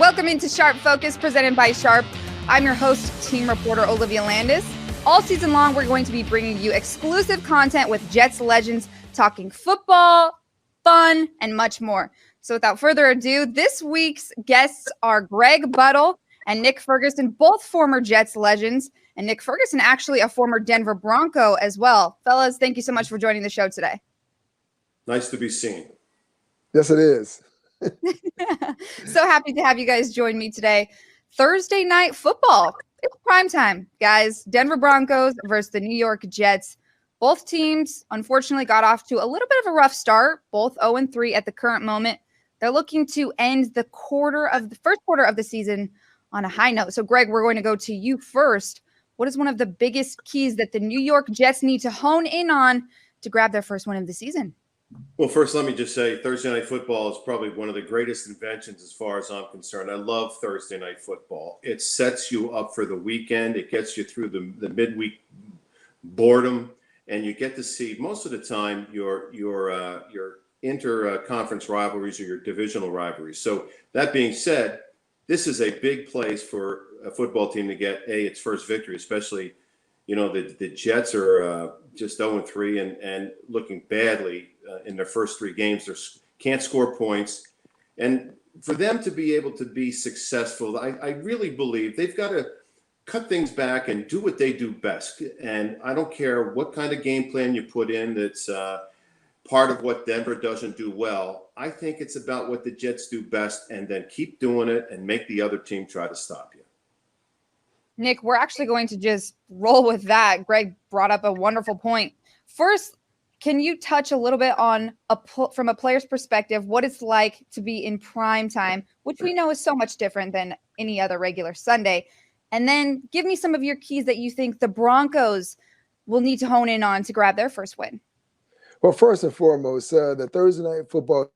Welcome into Sharp Focus, presented by Sharp. I'm your host, team reporter Olivia Landis. All season long, we're going to be bringing you exclusive content with Jets legends, talking football, fun, and much more. So without further ado, this week's guests are Greg Buttle and Nick Ferguson, both former Jets legends. And Nick Ferguson, actually a former Denver Bronco as well. Fellas, thank you so much for joining the show today. Nice to be seen. Yes, it is. So happy to have you guys join me today. Thursday night football. It's prime time, guys. Denver Broncos versus the New York Jets. Both teams, unfortunately, got off to a little bit of a rough start. Both 0-3 at the current moment. They're looking to end the first quarter of the season on a high note. So, Greg, we're going to go to you first. What is one of the biggest keys that the New York Jets need to hone in on to grab their first win of the season? Well, first, let me just say Thursday night football is probably one of the greatest inventions as far as I'm concerned. I love Thursday night football. It sets you up for the weekend. It gets you through the midweek boredom, and you get to see most of the time your inter-conference rivalries or your divisional rivalries. So that being said, this is a big place for a football team to get its first victory, especially, the Jets are just 0-3 and looking badly in their first three games. They can't score points. And for them to be able to be successful, I really believe they've got to cut things back and do what they do best. And I don't care what kind of game plan you put in that's part of what Denver doesn't do well. I think it's about what the Jets do best, and then keep doing it and make the other team try to stop you. Nick, we're actually going to just roll with that. Greg brought up a wonderful point. First, can you touch a little bit on from a player's perspective, what it's like to be in prime time, which we know is so much different than any other regular Sunday? And then give me some of your keys that you think the Broncos will need to hone in on to grab their first win. Well, first and foremost, the Thursday night football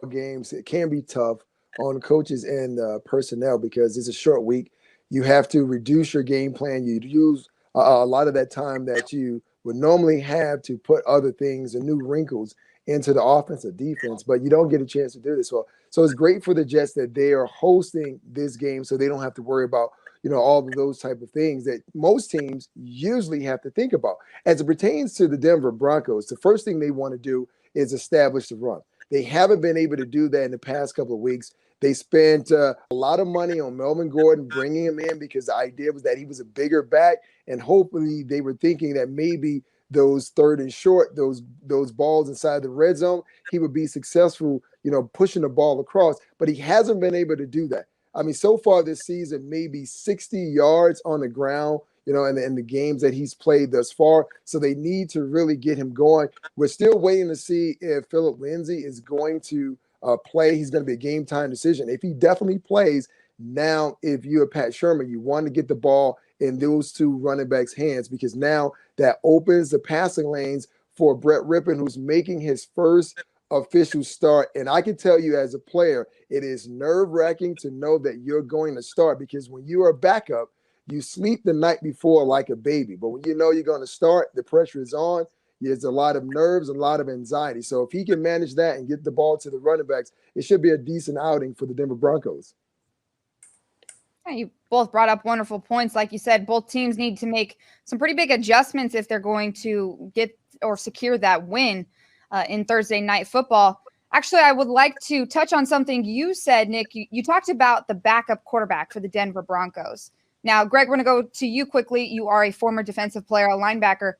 games, it can be tough on coaches and personnel because it's a short week. You have to reduce your game plan. You use a lot of that time that you would normally have to put other things and new wrinkles into the offense or defense, but you don't get a chance to do this. So it's great for the Jets that they are hosting this game so they don't have to worry about, all of those type of things that most teams usually have to think about. As it pertains to the Denver Broncos, the first thing they want to do is establish the run. They haven't been able to do that in the past couple of weeks. They spent a lot of money on Melvin Gordon, bringing him in because the idea was that he was a bigger back, and hopefully they were thinking that maybe those third and short, those balls inside the red zone, he would be successful, pushing the ball across, but he hasn't been able to do that. I mean, so far this season, maybe 60 yards on the ground, in the games that he's played thus far. So they need to really get him going. We're still waiting to see if Philip Lindsay is going to play. He's going to be a game time decision. If he definitely plays, now if you're Pat Sherman, you want to get the ball in those two running backs' hands because now that opens the passing lanes for Brett Rippon, who's making his first official start. And I can tell you as a player, it is nerve-wracking to know that you're going to start because when you are a backup, you sleep the night before like a baby. But when you know you're going to start, the pressure is on. There's a lot of nerves, a lot of anxiety. So if he can manage that and get the ball to the running backs, it should be a decent outing for the Denver Broncos. You both brought up wonderful points. Like you said, both teams need to make some pretty big adjustments if they're going to get or secure that win in Thursday night football. Actually, I would like to touch on something you said, Nick. You talked about the backup quarterback for the Denver Broncos. Now, Greg, we're going to go to you quickly. You are a former defensive player, a linebacker.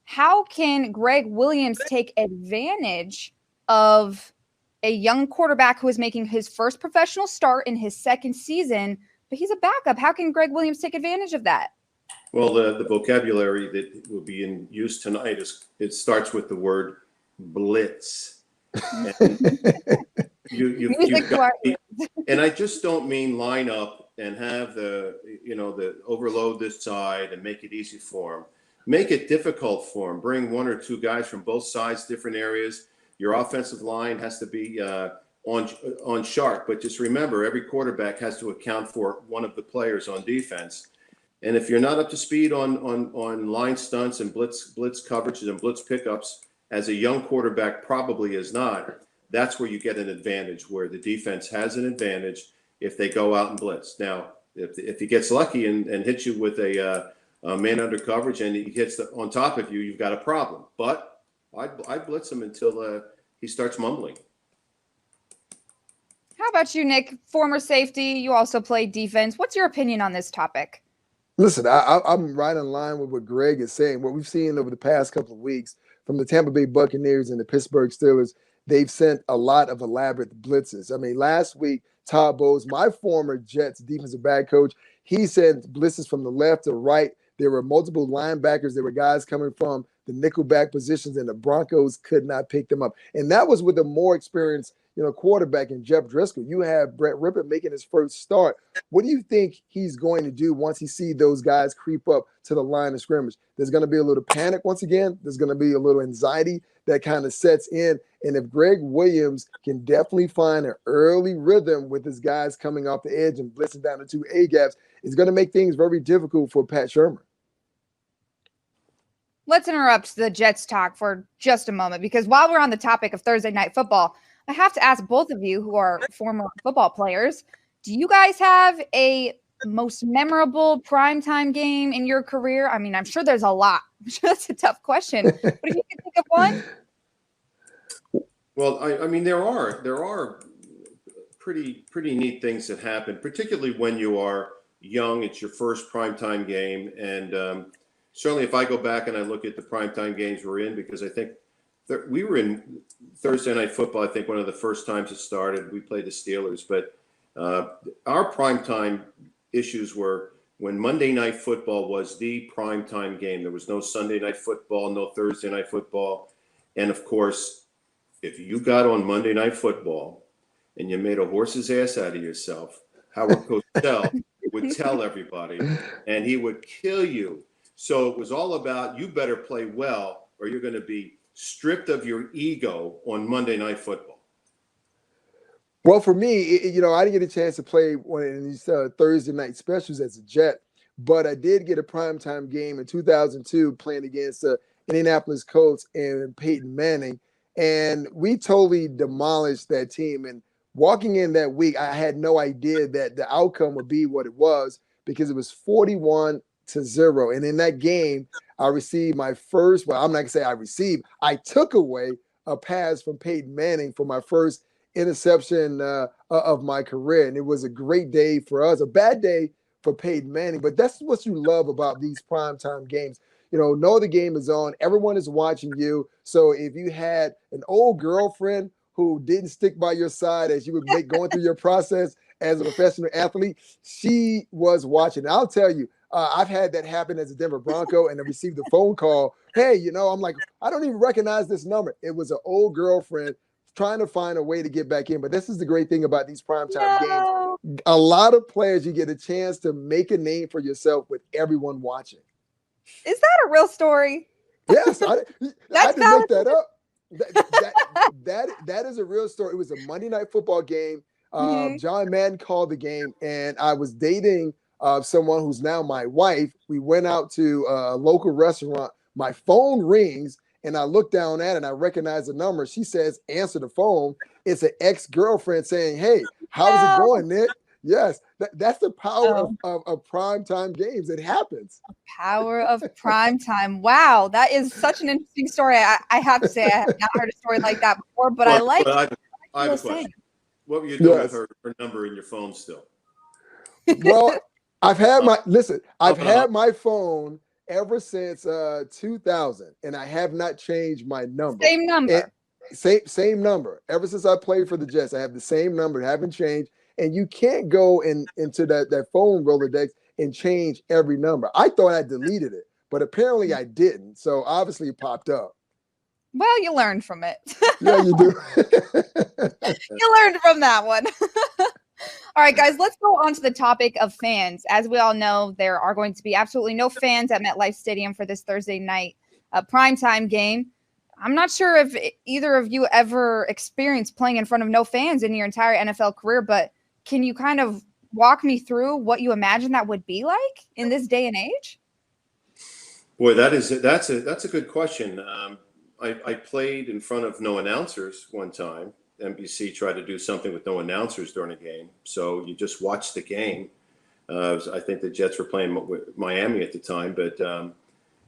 How can Greg Williams take advantage of a young quarterback who is making his first professional start in his second season, but he's a backup? How can Greg Williams take advantage of that? Well, the vocabulary that will be in use tonight it starts with the word blitz. And I just don't mean line up and have the overload this side and make it easy for him. Make it difficult for him. Bring one or two guys from both sides, different areas. Your offensive line has to be on sharp, but just remember, every quarterback has to account for one of the players on defense. And if you're not up to speed on line stunts and blitz coverages and blitz pickups, as a young quarterback probably is not, that's where you get an advantage, where the defense has an advantage. if they go out and blitz. Now, if he gets lucky and hits you with a man under coverage and he hits on top of you, you've got a problem. But I'd blitz him until he starts mumbling. How about you, Nick? Former safety, you also play defense. What's your opinion on this topic? Listen, I'm right in line with what Greg is saying. What we've seen over the past couple of weeks from the Tampa Bay Buccaneers and the Pittsburgh Steelers, they've sent a lot of elaborate blitzes. I mean, last week, Todd Bowles, my former Jets defensive back coach, he sent blitzes from the left to right. There were multiple linebackers. There were guys coming from the nickelback positions, and the Broncos could not pick them up. And that was with a more experienced, quarterback in Jeff Driscoll. You have Brett Rippon making his first start. What do you think he's going to do once he sees those guys creep up to the line of scrimmage? There's going to be a little panic once again. There's going to be a little anxiety that kind of sets in. And if Greg Williams can definitely find an early rhythm with his guys coming off the edge and blitzing down the two A-gaps, it's going to make things very difficult for Pat Shermer. Let's interrupt the Jets talk for just a moment, because while we're on the topic of Thursday Night Football, I have to ask both of you who are former football players, do you guys have a most memorable primetime game in your career? I mean, I'm sure there's a lot. I'm sure that's a tough question. But if you can think of one. Well, I mean, there are pretty neat things that happen, particularly when you are young. It's your first primetime game. And certainly if I go back and I look at the primetime games we're in, because I think we were in Thursday Night Football, I think one of the first times it started. We played the Steelers. But our primetime issues were when Monday Night Football was the primetime game. There was no Sunday Night Football, no Thursday Night Football. And, of course, if you got on Monday Night Football and you made a horse's ass out of yourself, Howard Cosell would tell everybody, and he would kill you. So it was all about, you better play well or you're going to be stripped of your ego on Monday Night Football. Well, for me, I didn't get a chance to play one of these Thursday night specials as a Jet, but I did get a primetime game in 2002 playing against the Indianapolis Colts and Peyton Manning, and we totally demolished that team. And walking in that week, I had no idea that the outcome would be what it was, because it was 41-0. And in that game, I received my first, well, I'm not going to say I received, I took away a pass from Peyton Manning for my first interception of my career. And it was a great day for us, a bad day for Peyton Manning. But that's what you love about these primetime games. Know the game is on. Everyone is watching you. So if you had an old girlfriend who didn't stick by your side as you would going through your process as a professional athlete, she was watching. And I'll tell you, I've had that happen as a Denver Bronco, and I received a phone call. Hey, I'm like, I don't even recognize this number. It was an old girlfriend trying to find a way to get back in. But this is the great thing about these primetime games. A lot of players, you get a chance to make a name for yourself with everyone watching. Is that a real story? Yes, I didn't make that up. That is a real story. It was a Monday Night Football game. John Madden called the game, and I was dating someone who's now my wife. We went out to a local restaurant. My phone rings, and I look down at it, and I recognize the number. She says, answer the phone. It's an ex-girlfriend saying, hey, how's it going, Nick? Yes, that's the power of primetime games. It happens. Power of primetime. Wow, that is such an interesting story. I have to say, I have not heard a story like that before, but I like it. I have a question. What were you doing with her number in your phone still? Well, I've had my phone ever since 2000, and I have not changed my number. Same number. Same number. Ever since I played for the Jets, I have the same number. Haven't changed. And you can't go into that phone Rolodex and change every number. I thought I deleted it, but apparently I didn't. So obviously it popped up. Well, you learned from it. Yeah, you do. You learned from that one. All right, guys, let's go on to the topic of fans. As we all know, there are going to be absolutely no fans at MetLife Stadium for this Thursday night primetime game. I'm not sure if either of you ever experienced playing in front of no fans in your entire NFL career, but can you kind of walk me through what you imagine that would be like in this day and age? Boy, that's a good question. I played in front of no announcers one time, NBC tried to do something with no announcers during a game, so you just watch the game. I think the Jets were playing with Miami at the time, but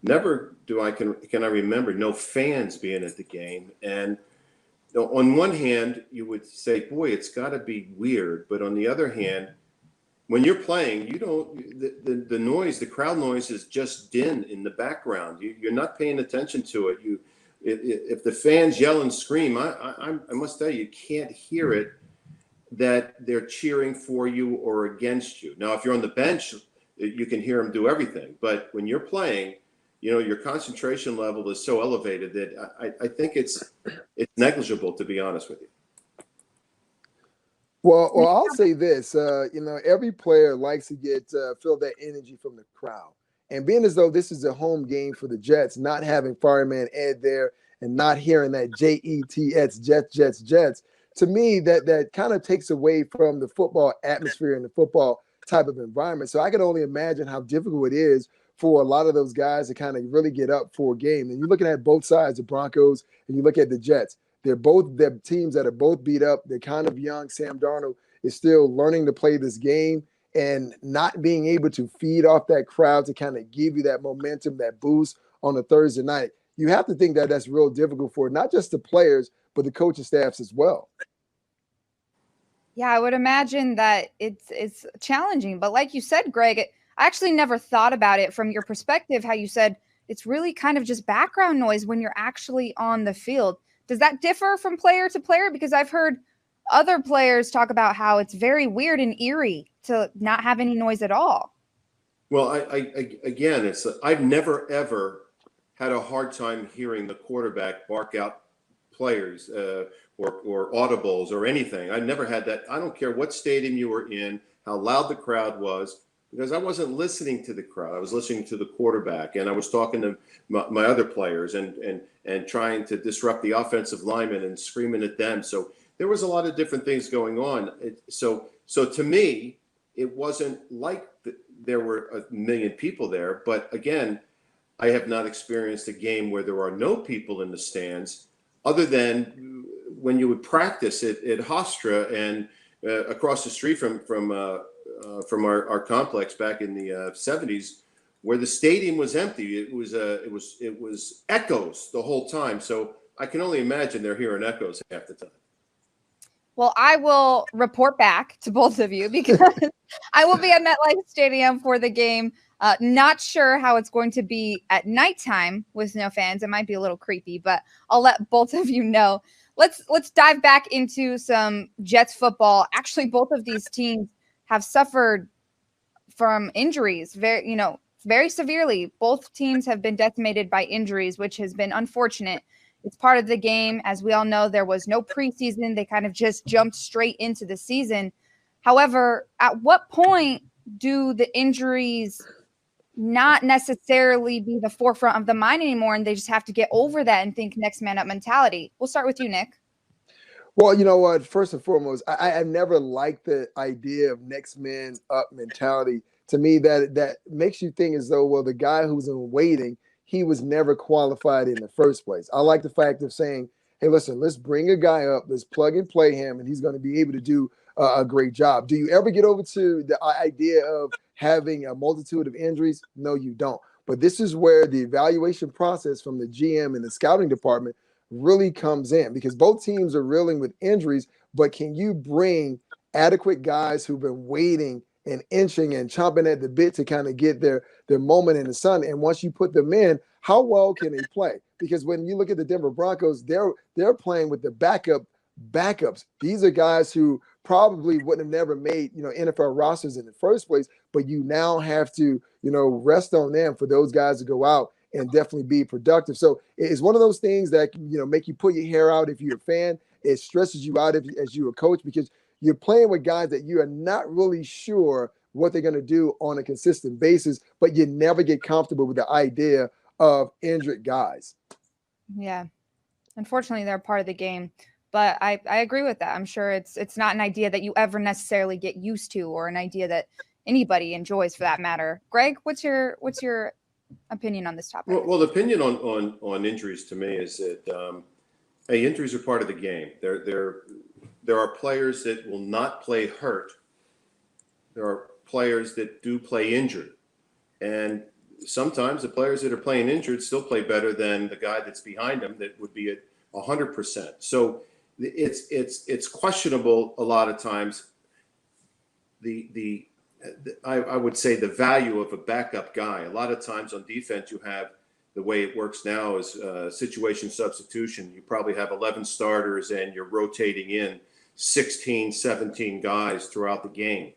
never can I remember no fans being at the game. And on one hand, you would say, boy, it's got to be weird. But on the other hand, when you're playing, you don't, the noise, the crowd noise is just din in the background. You're not paying attention to it. If the fans yell and scream, I must tell you, you can't hear it, that they're cheering for you or against you. Now, if you're on the bench, you can hear them do everything. But when you're playing, your concentration level is so elevated that I think it's negligible, to be honest with you. Well, I'll say this. Every player likes to feel that energy from the crowd. And being as though this is a home game for the Jets, not having fireman Ed there and not hearing that Jets, Jets, Jets, Jets, to me, that kind of takes away from the football atmosphere and the football type of environment. So I can only imagine how difficult it is for a lot of those guys to kind of really get up for a game. And you're looking at both sides, the Broncos, and you look at the Jets. They're teams that are both beat up. They're kind of young. Sam Darnold is still learning to play this game and not being able to feed off that crowd to kind of give you that momentum, that boost on a Thursday night. You have to think that that's real difficult for not just the players, but the coaching staffs as well. Yeah, I would imagine that it's challenging. But like you said, Greg, I actually never thought about it from your perspective, how you said it's really kind of just background noise when you're actually on the field. Does that differ from player to player? Because I've heard other players talk about how it's very weird and eerie to not have any noise at all. Well, again, I've never, ever had a hard time hearing the quarterback bark out players or audibles or anything. I never had that. I don't care what stadium you were in, how loud the crowd was, because I wasn't listening to the crowd. I was listening to the quarterback, and I was talking to my other players and trying to disrupt the offensive linemen and screaming at them. So there was a lot of different things going on. So to me, it wasn't like there were a million people there. But again, I have not experienced a game where there are no people in the stands, other than when you would practice at Hofstra and across the street from our complex back in the 70s, where the stadium was empty. It was echoes the whole time. So I can only imagine they're hearing echoes half the time. Well, I will report back to both of you because I will be at MetLife Stadium for the game. Not sure how it's going to be at nighttime with no fans. It might be a little creepy, but I'll let both of you know. Let's dive back into some Jets football. Actually, both of these teams have suffered from injuries very severely. Both teams have been decimated by injuries, which has been unfortunate. It's part of the game. As we all know, there was no preseason. They kind of just jumped straight into the season. However, at what point do the injuries not necessarily be the forefront of the mind anymore, and they just have to get over that and think next man up mentality? We'll start with you, Nick. Well, you know what? First and foremost, I never liked the idea of next man up mentality. To me, that makes you think as though, well, the guy who's in waiting, he was never qualified in the first place. I like the fact of saying, hey, listen, let's bring a guy up, let's plug and play him, and he's going to be able to do a great job. Do you ever get over to the idea of having a multitude of injuries? No, you don't. But this is where the evaluation process from the GM and the scouting department really comes in, because both teams are reeling with injuries, but can you bring adequate guys who've been waiting and inching and chomping at the bit to kind of get their moment in the sun? And once you put them in, how well can they play? Because when you look at the Denver Broncos, they're playing with the backups. These are guys who probably wouldn't have never made, NFL rosters in the first place, but you now have to, rest on them for those guys to go out and definitely be productive. So it's one of those things that, make you pull your hair out if you're a fan. It stresses you out as you're a coach, because you're playing with guys that you are not really sure what they're going to do on a consistent basis, but you never get comfortable with the idea of injured guys. Yeah. Unfortunately, they're part of the game, but I agree with that. I'm sure it's not an idea that you ever necessarily get used to, or an idea that anybody enjoys for that matter. Greg, what's your opinion on this topic? Well, the opinion on injuries to me is that Hey, injuries are part of the game. There are players that will not play hurt. There are players that do play injured. And sometimes the players that are playing injured still play better than the guy that's behind them that would be at 100%. So it's questionable a lot of times. I would say the value of a backup guy. A lot of times on defense, you have the way it works now is situation substitution. You probably have 11 starters and you're rotating in 16, 17 guys throughout the game.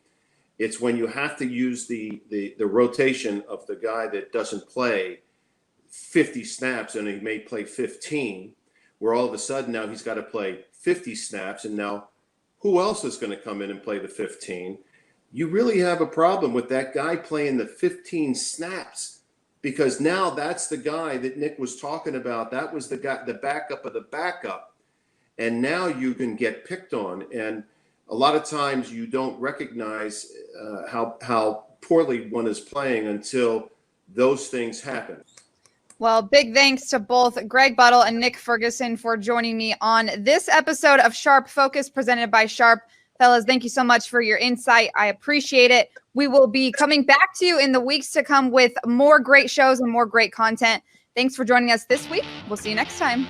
It's when you have to use the rotation of the guy that doesn't play 50 snaps and he may play 15, where all of a sudden now he's got to play 50 snaps. And now who else is going to come in and play the 15? You really have a problem with that guy playing the 15 snaps, because now that's the guy that Nick was talking about. That was the guy, the backup of the backup. And now you can get picked on. And a lot of times you don't recognize how poorly one is playing until those things happen. Well, big thanks to both Greg Buttle and Nick Ferguson for joining me on this episode of Sharp Focus presented by Sharp. Fellas, thank you so much for your insight. I appreciate it. We will be coming back to you in the weeks to come with more great shows and more great content. Thanks for joining us this week. We'll see you next time.